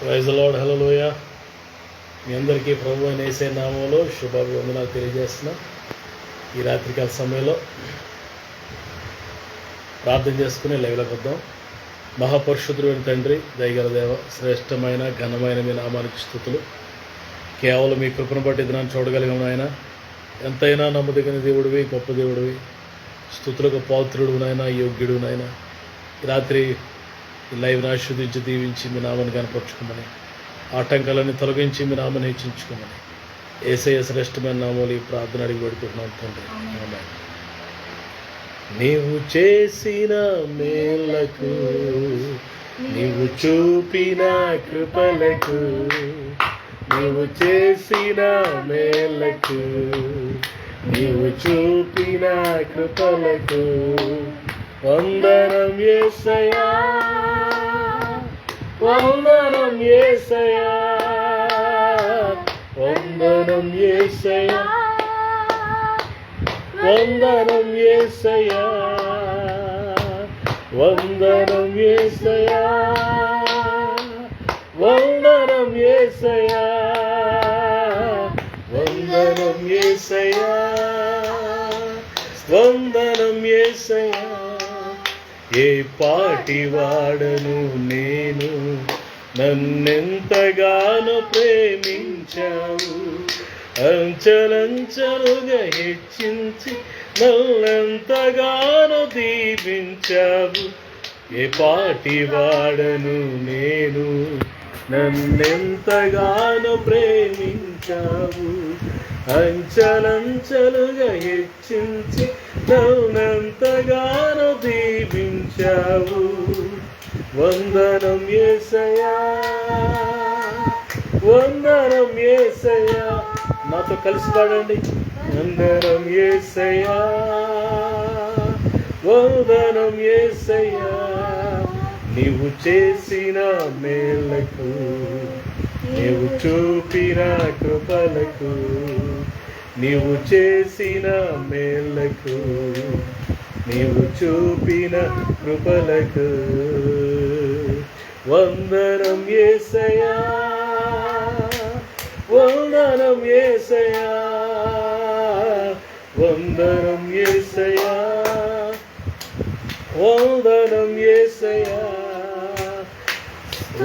Praise the Lord. Hallelujah. మీ అందరికీ ప్రభు అయిన యేసయ్య నామములో శుభాభివందనాలు తెలియజేస్తున్నా. ఈ రాత్రికాల సమయంలో ప్రార్థన చేసుకుని లైవ్లోకి వద్దాం. మహాపరిశుద్ధుడైన తండ్రి, దయగల దేవ, శ్రేష్టమైన ఘనమైన మీ నామానికి స్తుతులు. కేవలం మీ కృపను బట్టి దినాన్ని చూడగలిగాం నాయన. ఎంతైనా నమ్మదగిన దేవుడివి, గొప్ప దేవుడివి, స్తుతులకు పాత్రుడు నాయన, యోగ్యుడు నాయన. రాత్రి ఈ లైవ్ని ఆశీర్వదించి దీవించి మీ నామాన్ని కనపరుచుకోమని, ఆటంకాలన్నీ తొలగించి మీ నామాన్ని హెచ్చించుకోమని యేసయ్య శ్రేష్టమైన నామాలు ఈ ప్రార్థన అడిగి పెడుతున్నాం తండ్రి. ఆమేన్. నీవు చేసిన మేలకు, నీవు చూపిన కృపలకు, నీవు చేసిన మేలకు, నీవు చూపిన కృపలకు వందనం యేసయ్యా, వందనం యేసయ్యా, వందనం యేసయ్యా, వందనం యేసయ్యా, వందనం యేసయ్యా, వందనం యేసయ్యా, వందనం యేసయ్యా, వందనం యేసయ్యా. ఏ పాటి వాడను నేను, నన్నెంతగానో ప్రేమించావు, అంచలంచలుగా హెచ్చించి నన్నెంతగానో దీవించావు. ఏ పాటి వాడను నేను, నన్నెంతగానో ప్రేమించావు, అంచలంచలుగా హెచ్చించి నన్నెంతగానో దీవించావు. వందనం యేసయ్యా, వందనం యేసయ్యా. నాతో కలిసి పాడండి. వందనం యేసయ్యా, వందనం యేసయ్యా. నీవు చేసిన మేలకు, నీవు చూపిన కృపలకు, నీవు చేసిన మేలకు, నీవు చూపిన కృపలకు వందనం యేసయ్యా, వందనం యేసయ్యా, వందనం యేసయ్యా, వందనం యేసయ్యా,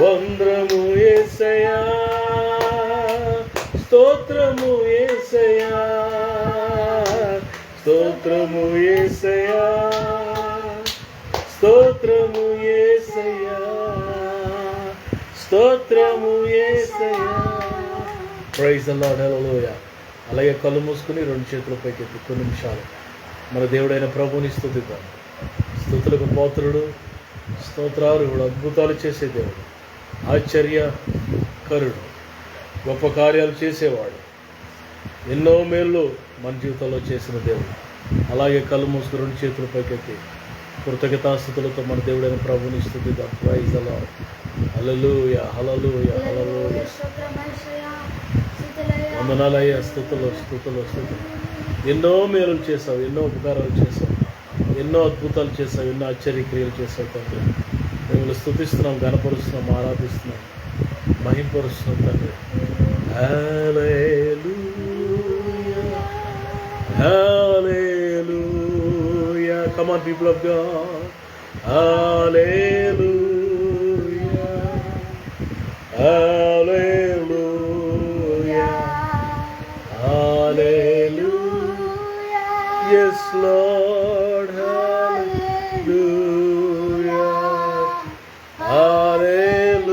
వందనము యేసయ్యా, స్తోత్రము యేసయ్యా, స్తోత్రము యేసయ్యా, స్తోత్రము యేసయ్యా, స్తోత్రము యేసయ్యా. Praise the Lord. హల్లెలూయా. అలాగే కళ్ళు మూసుకుని రెండు చేతుల పైకెత్తి కొన్ని నిమిషాలు మన దేవుడైన ప్రభువుని స్తుతిద్దాం. స్తుతులకు పాత్రుడు, స్తోత్రార్హుడు, అద్భుతాలు చేసే దేవుడు, ఆశ్చర్యకరుడు, గొప్ప కార్యాలు చేసేవాడు, ఎన్నో మేళ్ళు మన జీవితంలో చేసిన దేవుడు. అలాగే కళ్ళు మూసుకు రెండు చేతుల పైకెత్తి కృతజ్ఞతాస్తుతులతో మన దేవుడైన ప్రభువుని స్తుతిద్దాం. Praise the Lord. Hallelujah, hallelujah, hallelujah. వందనాలయ్యా, స్తుతులు, స్తుతులు, స్తుతులు. ఎన్నో మేలులు చేసావు, ఎన్నో ఉపకారాలు చేసావు, ఎన్నో అద్భుతాలు చేసావు, ఎన్నో ఆశ్చర్యక్రియలు చేసావు తండ్రి. మిమ్మల్ని స్తుతిస్తున్నాం, గణపరుస్తున్నాం, ఆరాధిస్తున్నాం, మహింపరుస్తున్నాం తండ్రి. హల్లెలూయా, హల్లెలూయా. Come on, people of God. Hallelujah, hallelujah, hallelujah. Yes, Lord, hallelujah, hallelujah,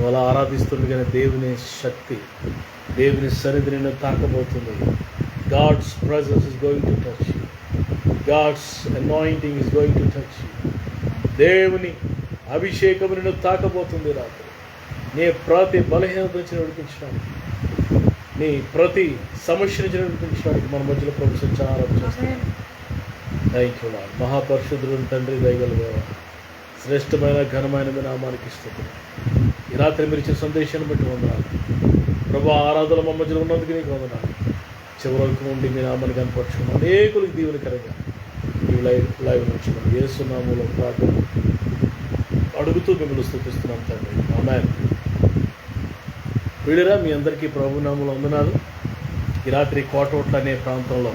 వాళ్ళ ఆరాధిస్తుంది కానీ దేవుని శక్తి, దేవుని సన్నిధి నిన్ను తాకబోతుంది. God's presence is going to touch you. God's anointing is going to touch you. దేవుని అభిషేకం నిన్ను తాకబోతుంది రాత్రి. నీ ప్రతి బలహీనత నుంచి విడిపించడానికి నీ ప్రతి సమస్యను జరిపించడానికి మన మధ్యలో ప్రభు సంచారం చేస్తాం. Thank you Lord. మహాపరిశుద్ధుడు తండ్రి, దయగల దేవ, శ్రేష్టమైన ఘనమైన మీ నామానికి స్తుతులు. ఈ రాత్రి మీరు ఇచ్చిన సందేశాన్ని బట్టి వందనాలు ప్రభు. ఆరాధన మా మధ్యలో ఉన్నందుకు నీకు వందనాలు. చివరి వరకు ఉండి మీ నామాన్ని కనపరచుకున్నాం. అనేకులకు దీవెనకరంగా ఈ లైవ్ నుంచి మనం యేసునామములో ప్రార్థన అడుగుతూ మిమ్మల్ని స్తుతిస్తున్నాం తండ్రి. ఆమేన్. వీడిరా మీ అందరికీ ప్రభునామములో వందనాలు. ఈ రాత్రి కోటోట్ల అనే ప్రాంతంలో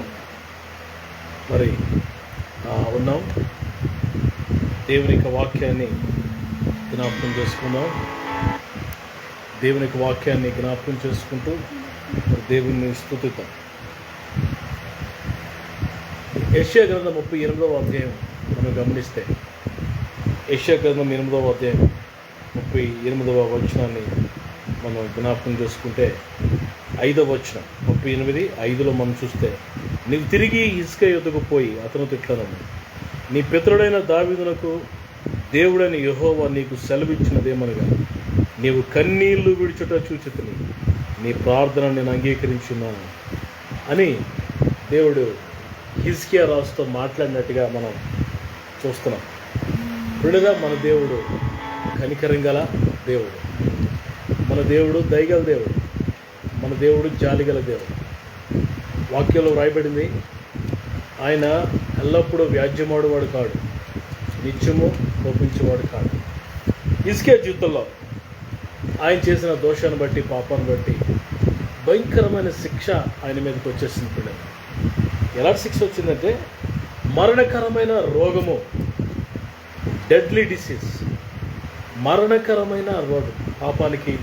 మరి ఉన్నాం. దేవుని యొక్క వాక్యాన్ని జ్ఞాపకం చేసుకుందాం. దేవుని యొక్క వాక్యాన్ని జ్ఞాపకం చేసుకుంటూ దేవుని స్తుతిద్దాం. యెషయా గ్రంథం 38వ అధ్యాయం మనం గమనిస్తే, యెషయా గ్రంథం 8వ అధ్యాయం 38వ వచనాన్ని మనం జ్ఞాపకం చేసుకుంటే, 5వ వచనం 38:5లో మనం చూస్తే, నీవు తిరిగి హిజ్కియా యొద్దకు పోయి అతనితో ఇట్లనము, నీ పితరుడైన దావీదునకు దేవుడైన యెహోవా నీకు సెలవిచ్చినదేమనగా, నీవు కన్నీళ్లు విడుచుట చూచితిని, నీ ప్రార్థన నేను అంగీకరించున్నాను అని దేవుడు హిజ్కియా రాజుతో మాట్లాడినట్టుగా మనం చూస్తున్నాం. విడుగా మన దేవుడు కనికరం గల దేవుడు, మన దేవుడు దయగల దేవుడు, మన దేవుడు జాలిగల దేవుడు. వాక్యంలో వ్రాయబడింది, ఆయన ఎల్లప్పుడూ వ్యాజ్యమాడువాడు కాడు, నిత్యము కోపించేవాడు కాడు. హిజ్కియా జీవితంలో ఆయన చేసిన దోషాన్ని బట్టి, పాపాన్ని బట్టి భయంకరమైన శిక్ష ఆయన మీదకి వచ్చేసింది. పిల్లలు ఎలాంటి శిక్ష వచ్చిందంటే, మరణకరమైన రోగము, డెడ్లీ డిసీజ్, మరణకరమైన రోగం. పాపానికి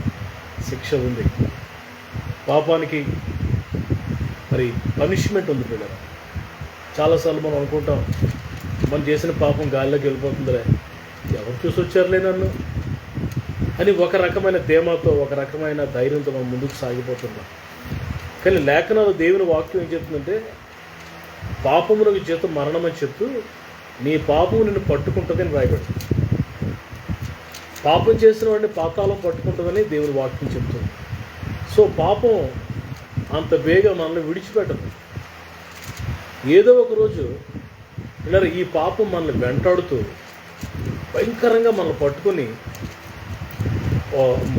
శిక్ష ఉంది, పాపానికి మరి పనిష్మెంట్ ఉంది. పిల్లలు చాలాసార్లు మనం అనుకుంటాం, మనం చేసిన పాపం గాలిలోకి వెళ్ళిపోతుందిలే, ఎవరు చూసి వచ్చారులే నన్ను అని ఒక రకమైన ధీమాతో, ఒక రకమైన ధైర్యంతో మనం ముందుకు సాగిపోతున్నాం. కానీ లేఖనాలు దేవుని వాక్యం ఏం చెప్తుందంటే, పాపమునకు జీతం మరణం అని చెప్తూ నీ పాపము నిన్ను పట్టుకుంటుందని రాయబడుతుంది. పాపం చేసిన వాడిని పాతాళం పట్టుకుంటుందని దేవుని వాక్యం చెప్తుంది. సో పాపం అంత వేగం మనల్ని విడిచిపెట్టదు. ఏదో ఒక రోజు ఇలా ఈ పాపం మనల్ని వెంటాడుతూ భయంకరంగా మనల్ని పట్టుకొని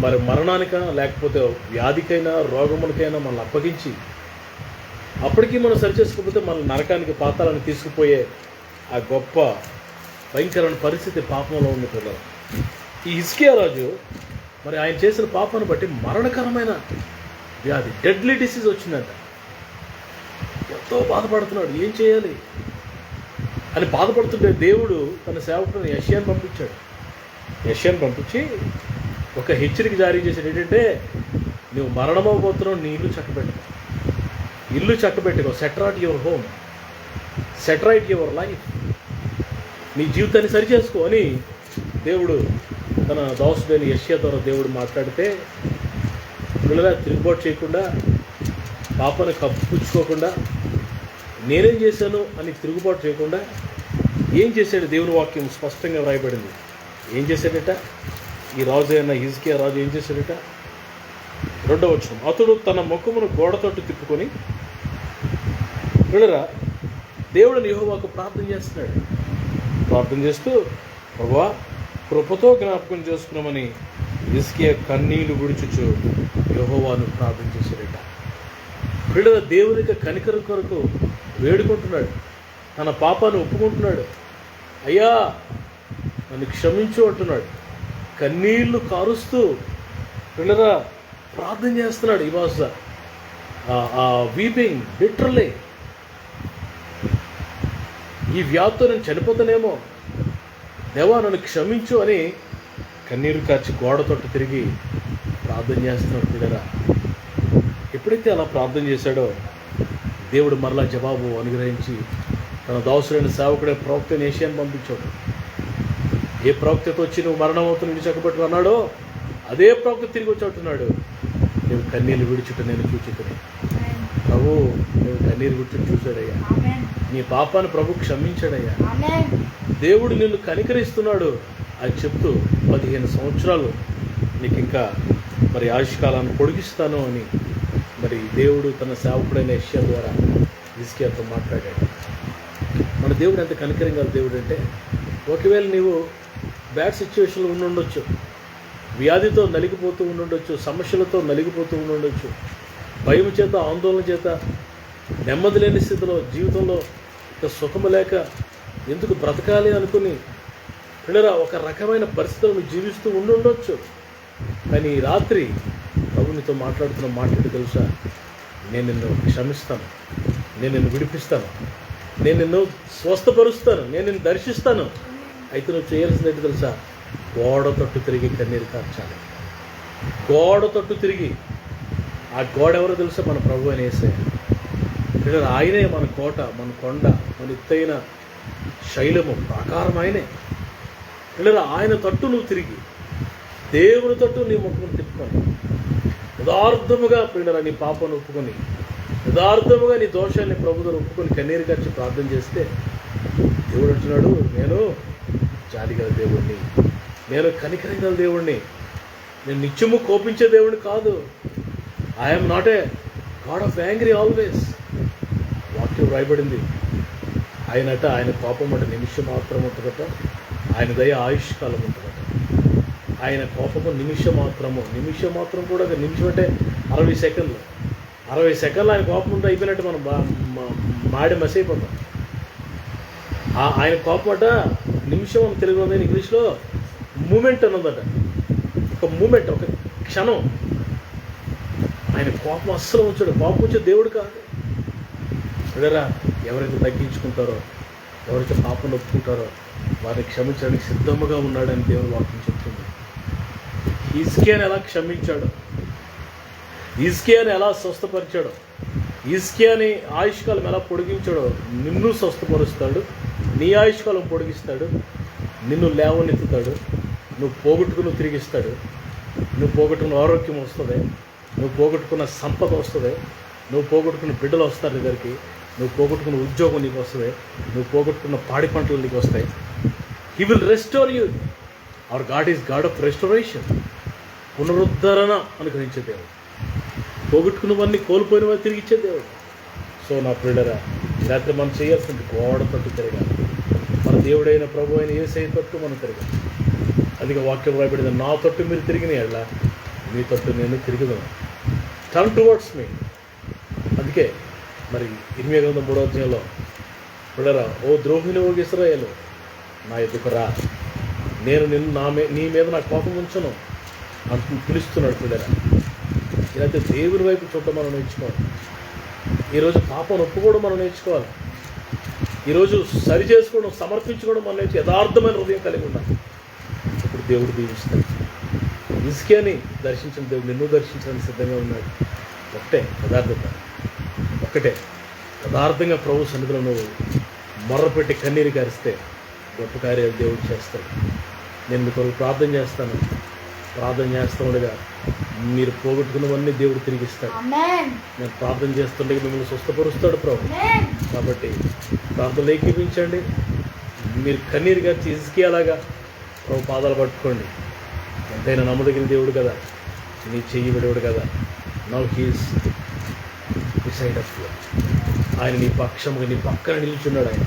మరి మరణానికైనా లేకపోతే వ్యాధికైనా రోగములకైనా మనల్ని అప్పగించి, అప్పటికీ మనం సరిచేసుకోకపోతే మన నరకానికి, పాతాలను తీసుకుపోయే ఆ గొప్ప భయంకరమైన పరిస్థితి పాపంలో ఉంది పిల్లలు. ఈ హిజ్కియా రాజు మరి ఆయన చేసిన పాపాన్ని బట్టి మరణకరమైన వ్యాధి, డెడ్లీ డిసీజ్ వచ్చిందంట. ఎంతో బాధపడుతున్నాడు, ఏం చేయాలి అని బాధపడుతుంటే దేవుడు తన సేవకుని యెషయాను పంపించాడు. యెషయాను పంపించి ఒక హెచ్చరిక జారీ చేశాడు. ఏంటంటే, నువ్వు మరణమవబోతున్నావు, నీ ఇల్లు చక్కబెట్టుకో, ఇల్లు చక్కబెట్టుకో, set aright your home, set aright your life, నీ జీవితాన్ని సరిచేసుకో అని దేవుడు తన దాసుడైన యెషయా ద్వారా దేవుడు మాట్లాడితే, పిల్లగా తిరుగుబాటు చేయకుండా, పాపను కప్పుపుచ్చుకోకుండా, నేనేం చేశాను అని తిరుగుబాటు చేయకుండా ఏం చేశాడు? దేవుని వాక్యం స్పష్టంగా వ్రాయబడింది. ఏం చేశాడట? ఈ రాజు అయిన హిజ్కియా రాజు ఏం చేశాడట? 2వ వచనం, అతడు తన ముఖమును గోడతోటి తిప్పుకొని, పిల్లరా దేవుడిని యెహోవాకు ప్రార్థన చేస్తున్నాడు. ప్రార్థన చేస్తూ, ప్రభువా కృపతో జ్ఞాపకం చేసుకున్నామని హిజ్కియా కన్నీళ్లు విడుచుచు యెహోవాను ప్రార్థన చేశాడట. పిల్లల దేవునికి కనికరం కొరకు వేడుకుంటున్నాడు, తన పాపాన్ని ఒప్పుకుంటున్నాడు. అయ్యా నన్ను క్షమించు అంటున్నాడు. కన్నీళ్లు కారుస్తూ పిల్లరా ప్రార్థన చేస్తున్నాడు. ఈ వాజ్ వీపింగ్ లిటరల్లీ. ఈ వ్యాధితో నేను చనిపోతానేమో, దేవా నన్ను క్షమించు అని కన్నీరు కార్చి గోడతోటి తిరిగి ప్రార్థన చేస్తున్నాడు. పిల్లరా ఎప్పుడైతే అలా ప్రార్థన చేశాడో దేవుడు మరలా జవాబు అనుగ్రహించి తన దాసుడైన సేవకుడే ప్రవక్త యెషయాను పంపించాడు. ఏ ప్రవక్తతో వచ్చి నువ్వు మరణం అవుతున్న ఇంటి చక్కబెట్టుకు అన్నాడో అదే ప్రవక్త తిరిగి వచ్చి అంటున్నాడు, నువ్వు కన్నీళ్ళు విడుచుట నేను చూచుకుని. ప్రభు నువ్వు కన్నీరు విడుచుట చూశాడయ్యా, నీ పాపాన్ని ప్రభు క్షమించాడయ్యా, దేవుడు నిన్ను కనికరిస్తున్నాడు అని చెప్తూ 15 సంవత్సరాలు నీకు ఇంకా మరి ఆయుష్కాలాన్ని పొడిగిస్తాను అని మరి మరి దేవుడు తన సేవకుడైన యెషయా ద్వారా హిజ్కియాతో మాట్లాడాడు. మన దేవుడు ఎంత కనికరంగా దేవుడు అంటే, ఒకవేళ నీవు బ్యాడ్ సిచ్యువేషన్లో ఉండుండొచ్చు, వ్యాధితో నలిగిపోతూ ఉండుండొచ్చు, సమస్యలతో నలిగిపోతూ ఉండుండొచ్చు, భయం చేత ఆందోళన చేత నెమ్మది లేని స్థితిలో జీవితంలో ఇక సుఖము లేక ఎందుకు బ్రతకాలి అనుకుని పిల్లరా ఒక రకమైన పరిస్థితులను జీవిస్తూ ఉండుండొచ్చు. కానీ ఈ రాత్రి ప్రభు నీతో మాట్లాడుతున్న మాట్లాడి తెలుసా, నేను నిన్ను క్షమిస్తాను, నేను నిన్ను విడిపిస్తాను, నేను నిన్ను స్వస్థపరుస్తాను, నేను నిన్ను దర్శిస్తాను. అయితే నువ్వు చేయాల్సింది ఏంటి తెలుసా, గోడ తట్టు తిరిగి కన్నీరు కార్చాలి. గోడ తట్టు తిరిగి, ఆ గోడ ఎవరో తెలుసా, మన ప్రభు అని యేసయ్య. పిల్లలు ఆయనే మన కోట, మన కొండ, మన ఎత్తైన శైలము, ప్రాకారం ఆయనే. పిల్లలు ఆయన తట్టు నువ్వు తిరిగి దేవుని తట్టు నీ ముఖమును తిప్పుకొని యథార్థముగా పిల్లల నీ పాపను ఒప్పుకొని యథార్థముగా నీ దోషాన్ని ప్రభువును ఒప్పుకొని కన్నీరు కార్చి ప్రార్థన చేస్తే దేవుడు అంటున్నాడు, నేను జాలిగల దేవుణ్ణి, నేను కనికరం గల దేవుణ్ణి, నేను నిత్యము కోపించే దేవుడిని కాదు. I'm not a God of angry always. వాక్యం రాయబడింది, ఆయన కోపం అంటే నిమిషం మాత్రం ఉంటుందట, ఆయన దయ ఆయుష్కాలం ఉంటుందట. ఆయన కోపము నిమిషం మాత్రం కూడా, నిమిషం అంటే 60 సెకండ్లు. 60 సెకండ్లు ఆయన కోపం ఉంటే అయిపోయినట్టు మనం మాడి మసైపోతాం. ఆయన కోపం అట నిమిషం అని తెలుగు ఉంది, ఇంగ్లీష్లో మూమెంట్ అన్నదట. ఒక మూమెంట్, ఒక క్షణం. ఆయన కోపం అస్సలు ఉంచాడు. కోపం వచ్చే దేవుడు కాదు. అదేరా, ఎవరైతే తగ్గించుకుంటారో, ఎవరైతే పాపను ఒప్పుకుంటారో వారిని క్షమించడానికి సిద్ధముగా ఉన్నాడని దేవుడు వాక్యం చెప్తుంది. హిజ్కియాని ఎలా క్షమించాడు, హిజ్కియాని ఎలా స్వస్థపరిచాడో, హిజ్కియాని ఆయుష్కాలం ఎలా పొడిగించాడో నిన్ను స్వస్థపరుస్తాడు, నీ ఆయుష్కాలం పొడిగిస్తాడు, నిన్ను లేవనెత్తుతాడు, నువ్వు పోగొట్టుకుని తిరిగిస్తాడు. నువ్వు పోగొట్టుకున్న ఆరోగ్యం వస్తుంది, నువ్వు పోగొట్టుకున్న సంపద వస్తుంది, నువ్వు పోగొట్టుకున్న బిడ్డలు వస్తారు దగ్గరికి, నువ్వు పోగొట్టుకున్న ఉద్యోగం నీకు వస్తుంది, నువ్వు పోగొట్టుకున్న పాడి పంటలు నీకు వస్తాయి. He will restore you. Hour God is God of restoration. పునరుద్ధరణ అనుగ్రహించే దేవుడు, పోగొట్టుకున్నవన్నీ కోల్పోయినవన్నీ తిరిగి ఇచ్చే దేవుడు. సో నా పిల్లరా, రాత్రి మనం చేయాల్సింది గోడ తట్టు తిరగాలి. మన దేవుడైన ప్రభు అయిన యేసయ్య తట్టు మనం తిరగాలి. అందుకే వాక్యం రాయబడింది, నా తట్టు మీరు తిరిగిన ఎడ్ల మీ తట్టు నేను తిరిగిదను. Turn towards me. అందుకే మరి 8:3 అధ్యాయంలో పిల్లరా, ఓ ద్రోహిని ఓ ఇశ్రాయేలు, నా ఎదుకు రా, నేను నీ మీద నా కోపం ఉంచను అంటూ పిలుస్తున్నాడు. పిల్లరా, ఇలాంటి దేవుని వైపు చూడటం మనం నేర్చుకోవాలి. ఈరోజు పాపం ఒప్పుకోవడం మనం నేర్చుకోవాలి. ఈరోజు సరి చేసుకోవడం, సమర్పించుకోవడం మనం నేర్చు. యథార్థమైన హృదయం కలిగి ఉండాలి. ఇప్పుడు దేవుడు దీవిస్తాడు. హిజ్కియాని దర్శించిన దేవుడు నిన్ను దర్శించడానికి సిద్ధంగా ఉన్నాడు. ఒక్కటే యథార్థంగా ప్రభు సన్నిధిలో నువ్వు మొర్రపెట్టి కన్నీరు కారిస్తే గొప్ప కార్యాలు దేవుడు చేస్తాడు. నేను మీ కొరకు ప్రార్థన చేస్తాను. ప్రార్థన చేస్తుండగా మీరు పోగొట్టుకున్నవన్నీ దేవుడు తిరిగిస్తాడు. నేను ప్రార్థన చేస్తుండగా మిమ్మల్ని స్వస్థపరుస్తాడు ప్రభు. కాబట్టి ప్రార్థనలు ఏకీపించండి. మీరు కన్నీరు గారి హిజ్కియాలాగా ప్రభు పాదాలు పట్టుకోండి. ఎంతైనా నమ్మదగిన దేవుడు కదా, నీ చెయ్యి విడవుడు కదా. Now he's decide of you. ఆయన నీ పక్షముగా నీ పక్కన నిల్చున్నాడు. ఆయన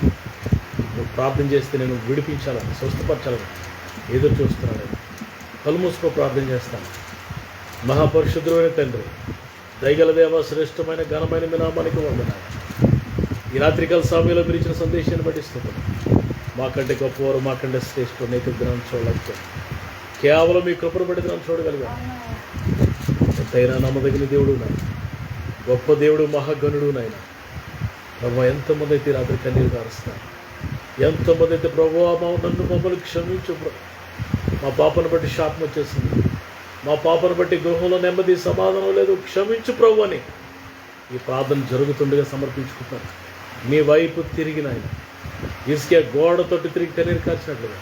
నువ్వు ప్రార్థన చేస్తే నేను విడిపించాలని, స్వస్థపరచాలని ఎదురు చూస్తున్నాడు. కళ్ళు మూసుకో, ప్రార్థన చేస్తాను. మహాపరిశుద్ధుడైన తండ్రి, దయగల దేవ, శ్రేష్టమైన ఘనమైన మీ నామానికి వందనాలు. ఈ రాత్రికాల సమయంలో మీరు ఇచ్చిన సందేశాన్ని బట్టి స్తుతులు. మాకంటే గొప్పవారు, మాకంటే శ్రేష్ఠుడు అనేక దినాన్ని చూడలేకపోతే కేవలం మీ కృపను బట్టి దినాన్ని చూడగలిగాను. ఎంతైనా నమ్మదగిన దేవుడు నాయన, గొప్ప దేవుడు, మహాగణుడు నాయన. ప్రభు, ఎంతమంది అయితే రాత్రి కన్నీరు కారుస్తారు, ఎంతమంది అయితే ప్రభు నన్ను మమ్మల్ని క్షమించు ప్రభు, మా పాపను బట్టి శాపం వచ్చేసింది, మా పాపను బట్టి గృహంలో నెమ్మది సమాధానం లేదు, క్షమించు ప్రభు అని ఈ ప్రార్థన జరుగుతుండగా సమర్పించుకుంటాను. నీ వైపు తిరిగిన ఆయన హిజ్కియా గోడ తట్టు తిరిగి కన్నీరు కార్చినట్లుగా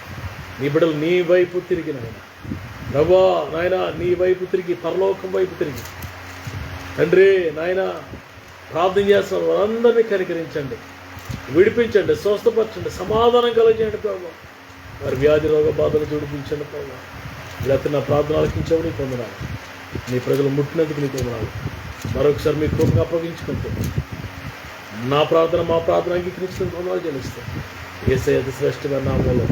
నీ బిడ్డలు నీ వైపు తిరిగిన ఆయన ప్రభువా నాయన, నీ వైపు తిరిగి, పరలోకం వైపు తిరిగి తండ్రి నాయన ప్రార్థన చేస్తున్నారు. వారందరినీ కనికరించండి, విడిపించండి, స్వస్థపరచండి, సమాధానం కలగజేయండి ప్రభు. వారి వ్యాధి రోగ బాధలు జోడిపించండి ప్రభు. ఇలా నా ప్రార్థన ఆలకించావు, నీ పొందనాలు. నీ ప్రజలు ముట్టినందుకు నీ పొందనాలు. మరొకసారి మీ కృపకు అప్పగించుకుంటూ నా ప్రార్థన మా ప్రార్థన అంగీకరించుకుని పొందాలు చెల్లిస్తాం. యేసయ్య అతి శ్రేష్టమైన నామములో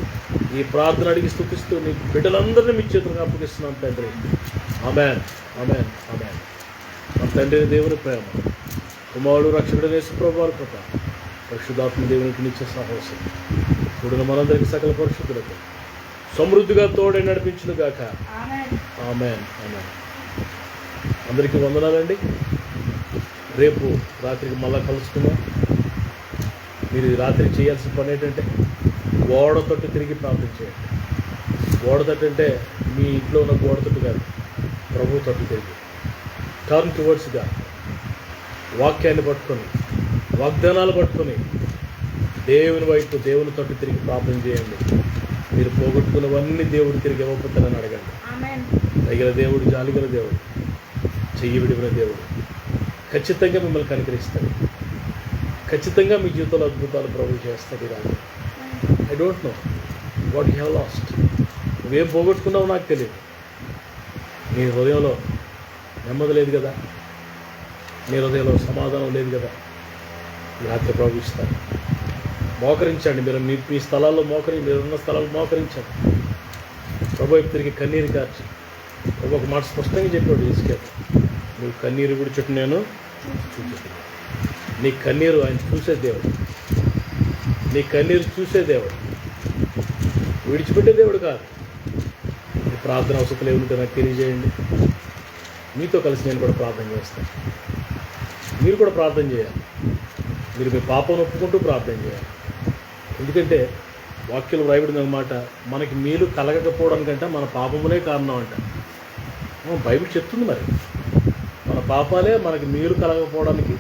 ఈ ప్రార్థన అడిగి స్తుతిస్తూ నీ బిడ్డలందరినీ మీ చేతులకు అప్పగిస్తున్నాం తండ్రి. ఆమేన్, ఆమేన్, ఆమేన్. మన తండ్రి దేవుని ప్రేమ, కుమారుడు రక్షకుడు యేసు ప్రభువు వారి కృప, పరిశుద్ధాత్మ దేవునికి నిత్య సహవాసం కూడిన మనందరికీ సకల పరిశుద్ధులకు సమృద్ధిగా తోడే నడిపించును గాక. ఆమేన్, ఆమేన్. అందరికీ వందనాలండి. రేపు రాత్రికి మళ్ళా కలుసుకుందాం. మీరు ఈ రాత్రి చేయాల్సిన పని ఏంటంటే గోడ తట్టు తిరిగి ప్రార్థన చేయండి. గోడ తట్టు అంటే మీ ఇంట్లో ఉన్న గోడ తట్టు కాదు, ప్రభు తట్టు తిరిగి టర్న్ టువర్డ్స్గా వాక్యాన్ని పట్టుకొని వాగ్దానాలు పట్టుకొని దేవుని వైపు దేవుని తట్టు తిరిగి ప్రార్థన చేయండి. మీరు పోగొట్టుకున్నవన్నీ దేవుడు తిరిగి ఇవ్వకపోతానని అడగండి. దయగల దేవుడు, జాలిగల దేవుడు, చెయ్యి విడిగిన దేవుడు ఖచ్చితంగా మిమ్మల్ని కనికరిస్తాడు. ఖచ్చితంగా మీ జీవితంలో అద్భుతాలు ప్రభు చేస్తాడు. రాదు, I don't know what you have lost. నువ్వేం పోగొట్టుకున్నావో నాకు తెలియదు. నీ హృదయంలో నెమ్మది లేదు కదా, నీ హృదయంలో సమాధానం లేదు కదా. ఈ రాత్రి ప్రభు ఇస్తాడు. మోకరించండి. మీరు మీ స్థలాల్లో మీరున్న స్థలాల్లో మోకరించండి. ప్రభు వైపు తిరిగి కన్నీరు కార్చి ప్రభు ఒక మాట స్పష్టంగా చెప్పాడు యేసుకేత, నువ్వు కన్నీరు కూడా చుట్టూ నేను చూపిస్తాను. నీ కన్నీరు ఆయన చూసే దేవుడు, నీ కన్నీరు చూసే దేవుడు, విడిచిపెట్టే దేవుడు కాదు. మీ ప్రార్థన అవసరం ఏమిటో నాకు తెలియజేయండి. మీతో కలిసి నేను కూడా ప్రార్థన చేస్తాను. మీరు కూడా ప్రార్థన చేయాలి. మీరు మీ పాపను ఒప్పుకుంటూ ప్రార్థన చేయాలి. ఎందుకంటే వాక్యం రాయబడిన మాట, మనకి మేలు కలగకపోవడానికంటే మన పాపములే కారణం అంట. బైబిల్ చెప్తుంది. మరి మన పాపాలే మనకి మేలు కలగకపోవడానికి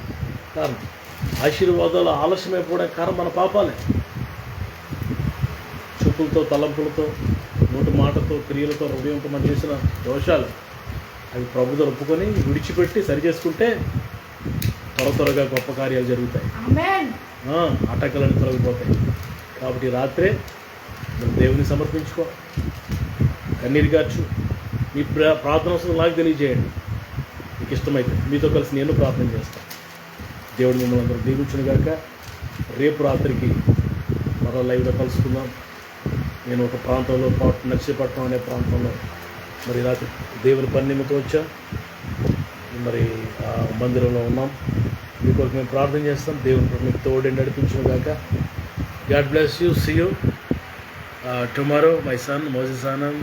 కారణం. ఆశీర్వాదాలు ఆలస్యమైపోవడానికి కారణం మన పాపాలే. చూపులతో, తలంపులతో, నోటి మాటతో, క్రియలతో, హృదయంతో మనం చేసిన దోషాలు అవి ప్రభుతో ఒప్పుకొని విడిచిపెట్టి సరి చేసుకుంటే త్వరగా గొప్ప కార్యాలు జరుగుతాయి. ఆటంకాలన్నీ తొలగిపోతాయి. కాబట్టి రాత్రే నువ్వు దేవుని సమర్పించుకో, కన్నీరు గార్చు. మీ ప్రార్థన అవసరం నాకు తెలియజేయండి. మీకు ఇష్టమైతే మీతో కలిసి నేను ప్రార్థన చేస్తాను. దేవుడు మిమ్మల్ని అందరూ దీవించును గాక. రేపు రాత్రికి మరో లైవ్లో కలుసుకుందాం. నేను ఒక ప్రాంతంలో నర్సీపట్నం అనే ప్రాంతంలో మరి రాత్రి దేవుని పని నిమిత్తం వచ్చాం. మరి ఆ మందిరంలో ఉన్నాం. మీ కొరకు మేము ప్రార్థన చేస్తాం. దేవుని మీకు తోడే నడిపించును గాక. God bless you. See you tomorrow. My son Moses Anand.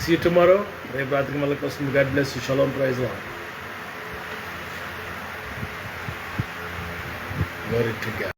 See you tomorrow. రేపు రాత్రికి మళ్ళీ వస్తుంది. God bless you. Shalom. Praise Lord. Glory to God.